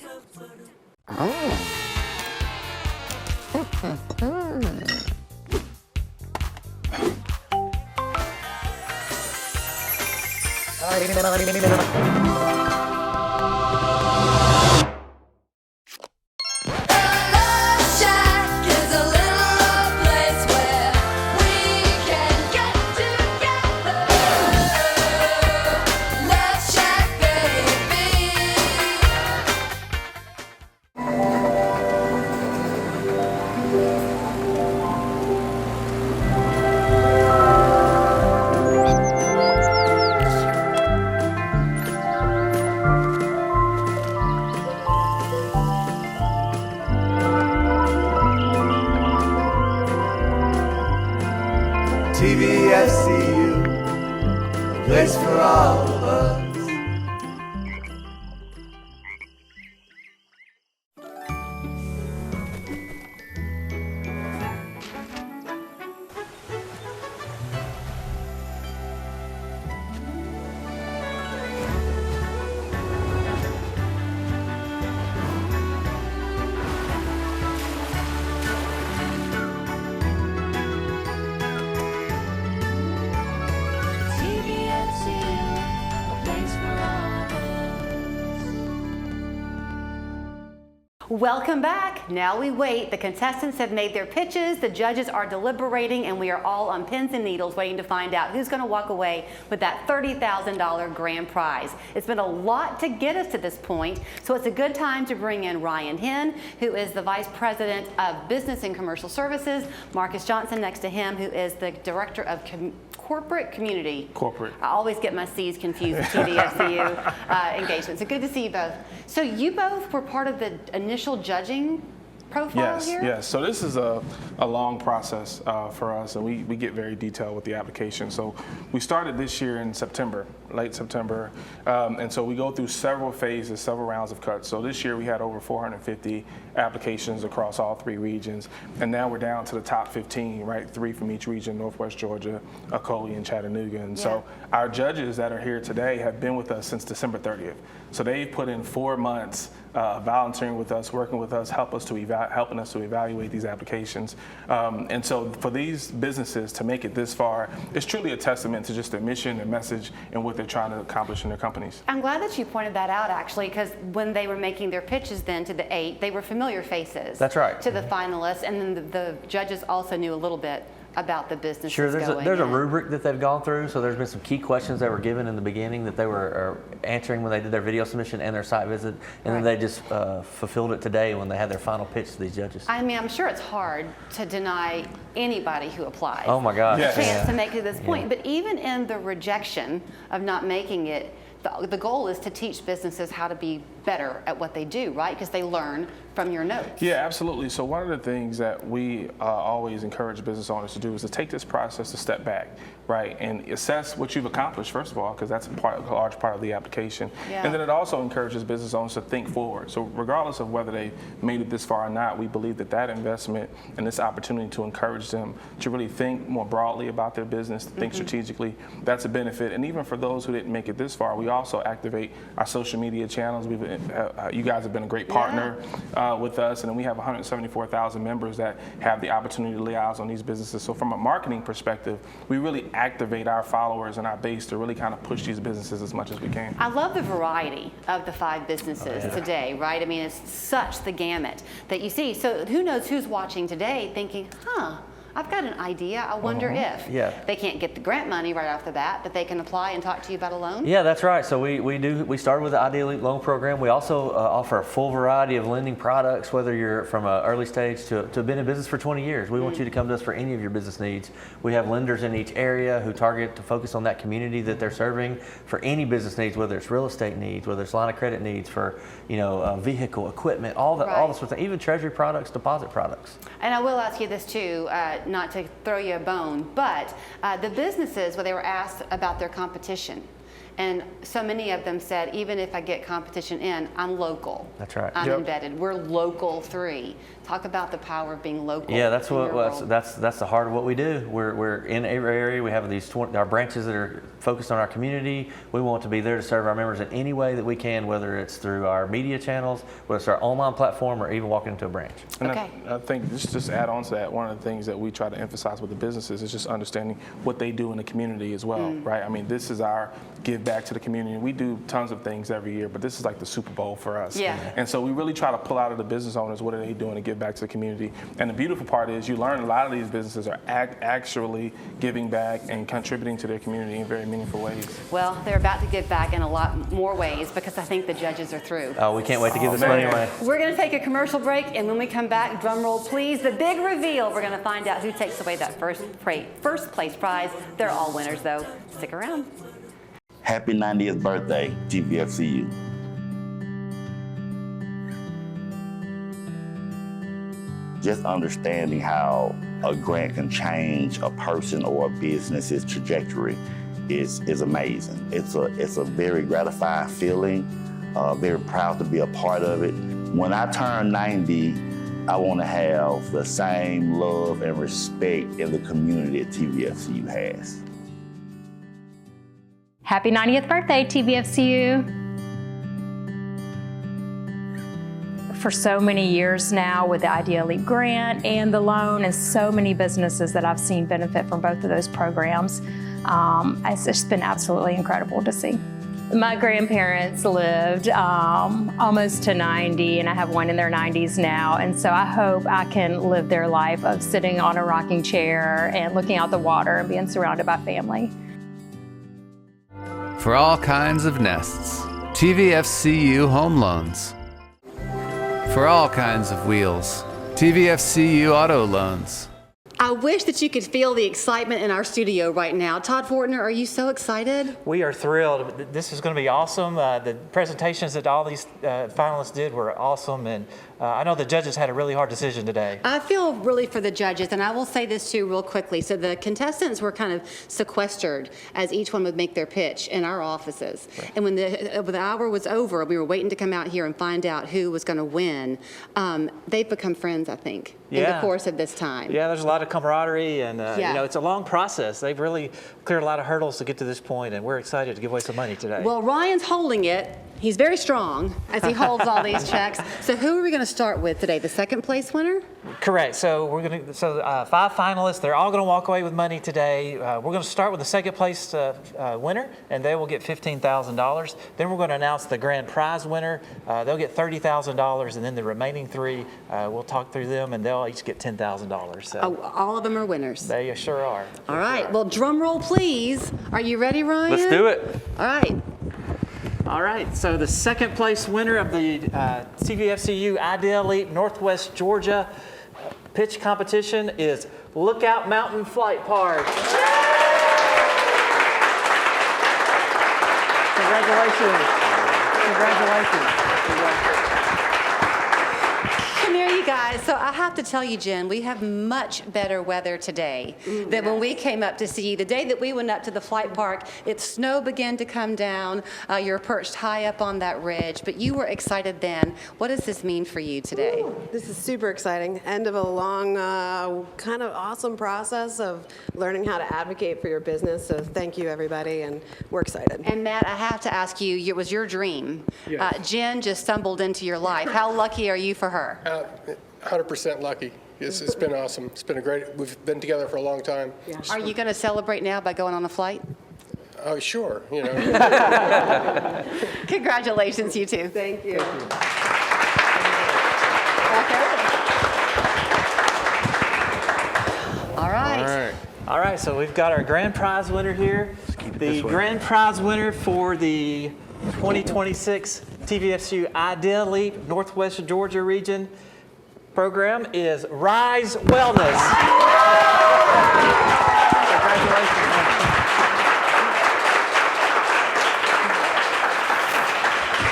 TVFCU, a place for all of us. Welcome back. Now we wait. The contestants have made their pitches, the judges are deliberating, and we are all on pins and needles waiting to find out who's going to walk away with that $30,000 grand prize. It's been a lot to get us to this point, so it's a good time to bring in Ryan Henn, who is the Vice President of Business and Commercial Services, Marcus Johnson next to him, who is the Director of Corporate Community. Corporate. I always get my C's confused with TVFCU engagement. So good to see you both. So you both were part of the initial judging profile here? Yes. So this is a long process for us, and we get very detailed with the application. So we started this year in September, late September, and so we go through several phases, several rounds of cuts. So this year we had over 450 applications across all 3 regions, and now we're down to the top 15, right? 3 from each region: Northwest Georgia, Ocollie, and Chattanooga. And so our judges that are here today have been with us since December 30th. So they've put in 4 months volunteering with us, working with us, helping us to evaluate these applications. And so for these businesses to make it this far, it's truly a testament to just their mission, their message, and what they're trying to accomplish in their companies. I'm glad that you pointed that out, actually, because when they were making their pitches then to the 8, they were familiar faces. That's right. To the finalists, and then the judges also knew a little bit about the businesses. Sure, there's going a rubric that they've gone through, so there's been some key questions that were given in the beginning that they were answering when they did their video submission and their site visit, and then they just fulfilled it today when they had their final pitch to these judges. I mean, I'm sure it's hard to deny anybody who applies. Oh my gosh. A chance to make it to this point, but even in the rejection of not making it, the goal is to teach businesses how to be better at what they do, right? Because they learn from your notes. Yeah, absolutely. So one of the things that we always encourage business owners to do is to take this process a step back, right? And assess what you've accomplished, first of all, because that's a large part of the application. Yeah. And then it also encourages business owners to think forward. So regardless of whether they made it this far or not, we believe that that investment and this opportunity to encourage them to really think more broadly about their business, to think strategically, that's a benefit. And even for those who didn't make it this far, we also activate our social media channels. You guys have been a great partner with us, and then we have 174,000 members that have the opportunity to liaise on these businesses. So from a marketing perspective, we really activate our followers and our base to really kind of push these businesses as much as we can. I love the variety of the 5 businesses today, right? I mean, it's such the gamut that you see. So who knows who's watching today thinking, I've got an idea. I wonder if. They can't get the grant money right off the bat, but they can apply and talk to you about a loan? Yeah, that's right. So we started with the Idea Elite Loan Program. We also offer a full variety of lending products, whether you're from an early stage to been in business for 20 years. We want you to come to us for any of your business needs. We have lenders in each area who target to focus on that community that they're serving for any business needs, whether it's real estate needs, whether it's line of credit needs for vehicle, equipment, all the sort of things, even treasury products, deposit products. And I will ask you this too, not to throw you a bone, but the businesses, where they were asked about their competition, and so many of them said, even if I get competition in, I'm local. That's right. I'm embedded. We're local 3. Talk about the power of being local. Yeah, that's that's the heart of what we do. We're in every area. We have these our branches that are focused on our community. We want to be there to serve our members in any way that we can, whether it's through our media channels, whether it's our online platform, or even walking into a branch. And I think just add on to that, one of the things that we try to emphasize with the businesses is just understanding what they do in the community as well, right? I mean, this is our give back to the community. We do tons of things every year, but this is like the Super Bowl for us. Yeah. And so we really try to pull out of the business owners, what are they doing to give back to the community? And the beautiful part is you learn a lot of these businesses are actually giving back and contributing to their community in very meaningful ways. Well, they're about to give back in a lot more ways because I think the judges are through. Oh, we can't wait to give this money away. We're going to take a commercial break, and when we come back, drum roll please, the big reveal. We're going to find out who takes away that first place prize. They're all winners though. Stick around. Happy 90th birthday, TVFCU. Just understanding how a grant can change a person or a business's trajectory is amazing. It's a very gratifying feeling, very proud to be a part of it. When I turn 90, I want to have the same love and respect in the community that TVFCU has. Happy 90th birthday, TVFCU. For so many years now with the Idea Elite grant and the loan, and so many businesses that I've seen benefit from both of those programs. It's just been absolutely incredible to see. My grandparents lived almost to 90, and I have one in their 90s now. And so I hope I can live their life of sitting on a rocking chair and looking out the water and being surrounded by family. For all kinds of nests, TVFCU Home Loans. For all kinds of wheels, TVFCU Auto Loans. I wish that you could feel the excitement in our studio right now. Todd Fortner, are you so excited? We are thrilled. This is going to be awesome. The presentations that all these finalists did were awesome, and I know the judges had a really hard decision today. I feel really for the judges, and I will say this too real quickly. So the contestants were kind of sequestered as each one would make their pitch in our offices. Right. And when the hour was over, we were waiting to come out here and find out who was going to win. They've become friends, I think, in the course of this time. Yeah, there's a lot of camaraderie, and yeah. you know, it's a long process. They've really cleared a lot of hurdles to get to this point, and we're excited to give away some money today. Well, Ryan's holding it. He's very strong as he holds all these checks. So who are we going to start with today? The second place winner? Correct. So we're going to 5 finalists. They're all going to walk away with money today. We're going to start with the second place winner, and they will get $15,000. Then we're going to announce the grand prize winner. They'll get $30,000, and then the remaining 3, we'll talk through them, and they'll each get $10,000. So all of them are winners. They sure are. All right. Well, drum roll, please. Are you ready, Ryan? Let's do it. All right. All right, so the second place winner of the TVFCU Idea Elite Northwest Georgia pitch competition is Lookout Mountain Flight Park. Congratulations. Congratulations. Come here, you guys. So I have to tell you, Jen, we have much better weather today than when we came up to see you. The day that we went up to the flight park, snow began to come down. You're perched high up on that ridge, but you were excited then. What does this mean for you today? This is super exciting. End of a long, kind of awesome process of learning how to advocate for your business. So thank you, everybody, and we're excited. And Matt, I have to ask you, it was your dream. Yes. Jen just stumbled into your life. How lucky are you for her? 100% lucky. It's been awesome. It's been we've been together for a long time. Yeah. Are you going to celebrate now by going on a flight? Oh, sure. You know. Congratulations, you two. Thank you. All right. All right, so we've got our grand prize winner here. The grand prize winner for the 2026 TVFCU Idea Elite Northwest Georgia region program is Rise Wellness.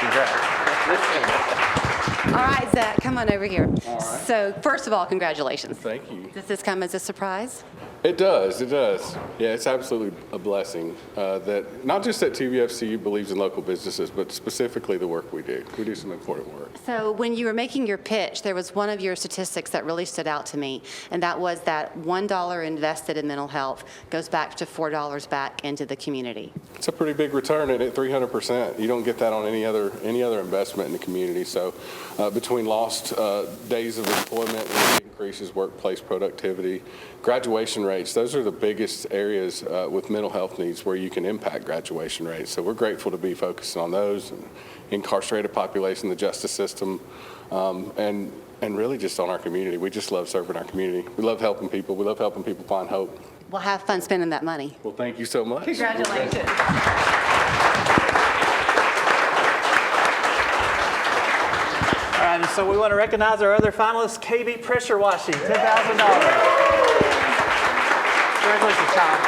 Congratulations. All right, Zach, come on over here. All right. So, first of all, congratulations. Thank you. Does this come as a surprise? It does. It does. Yeah, it's absolutely a blessing that not just that TVFCU believes in local businesses, but specifically the work we do. We do some important work. So when you were making your pitch, there was one of your statistics that really stood out to me, and that was that $1 invested in mental health goes back to $4 back into the community. It's a pretty big return at 300%. You don't get that on any other investment in the community. So between lost days of employment, it increases workplace productivity, graduation rates, those are the biggest areas with mental health needs where you can impact graduation rates. So we're grateful to be focusing on those, and incarcerated population, the justice system, and really just on our community. We just love serving our community. We love helping people. We love helping people find hope. Well, have fun spending that money. Well, thank you so much. Congratulations. All right, so we want to recognize our other finalists, KB Pressure Washing, $10,000. Congratulations, Kyle.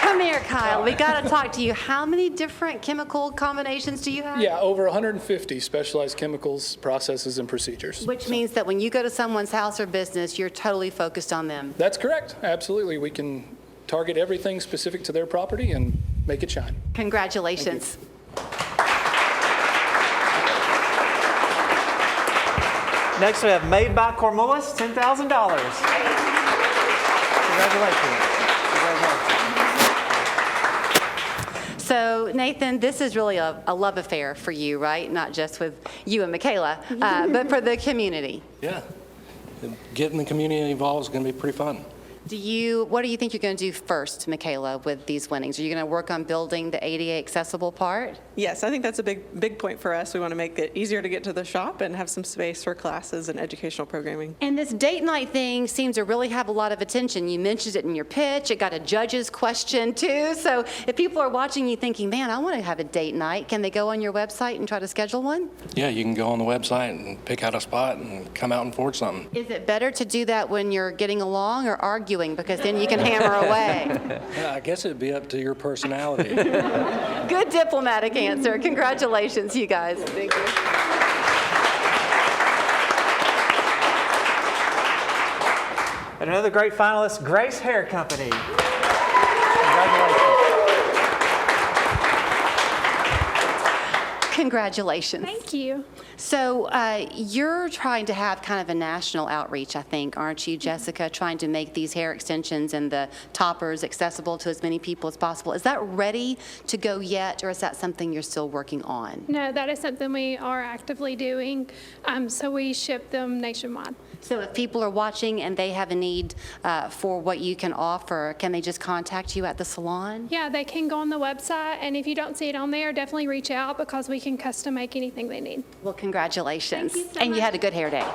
Come here, Kyle. We got to talk to you. How many different chemical combinations do you have? Yeah, over 150 specialized chemicals, processes, and procedures. Which means that when you go to someone's house or business, you're totally focused on them. That's correct. Absolutely. We can target everything specific to their property and make it shine. Congratulations. Next, we have Made by Cormullis, $10,000. Congratulations. So, Nathan, this is really a love affair for you, right? Not just with you and Michaela, but for the community. Yeah. Getting the community involved is going to be pretty fun. What do you think you're going to do first, Michaela, with these winnings? Are you going to work on building the ADA accessible part? Yes, I think that's a big point for us. We want to make it easier to get to the shop and have some space for classes and educational programming. And this date night thing seems to really have a lot of attention. You mentioned it in your pitch. It got a judge's question too. So if people are watching you thinking, man, I want to have a date night, can they go on your website and try to schedule one? Yeah, you can go on the website and pick out a spot and come out and forge something. Is it better to do that when you're getting along or arguing? Because then you can hammer away. Yeah, I guess it'd be up to your personality. Good diplomatic answer. Congratulations, you guys. Thank you. And another great finalist, Grace Hair Company. Congratulations. Congratulations. Thank you. So you're trying to have kind of a national outreach, I think, aren't you, Jessica? Trying to make these hair extensions and the toppers accessible to as many people as possible. Is that ready to go yet, or is that something you're still working on? No, that is something we are actively doing. So we ship them nationwide. So if people are watching and they have a need for what you can offer, can they just contact you at the salon? Yeah, they can go on the website, and if you don't see it on there, definitely reach out because we can custom make anything they need. Well, congratulations. Thank you so and much. You had a good hair day.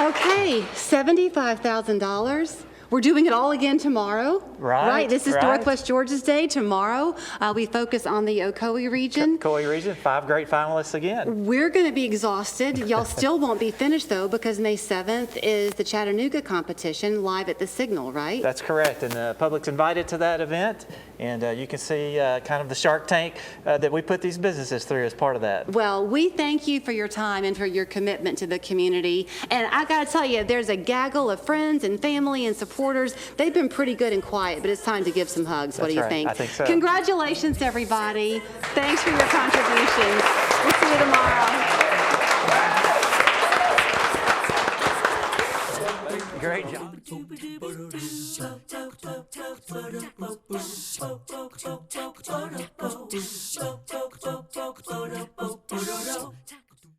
Okay, $75,000. We're doing it all again tomorrow. Right. This is right. Northwest Georgia's Day. Tomorrow, we focus on the Ocoee region. Ocoee region, 5 great finalists again. We're going to be exhausted. Y'all still won't be finished, though, because May 7th is the Chattanooga competition live at the Signal, right? That's correct. And the public's invited to that event. And you can see kind of the Shark Tank that we put these businesses through as part of that. Well, we thank you for your time and for your commitment to the community. And I got to tell you, there's a gaggle of friends and family and supporters. They've been pretty good and quiet, but it's time to give some hugs. What do you right. think? I think so. Congratulations, everybody. Thanks for your contributions. We'll see you tomorrow. Great job.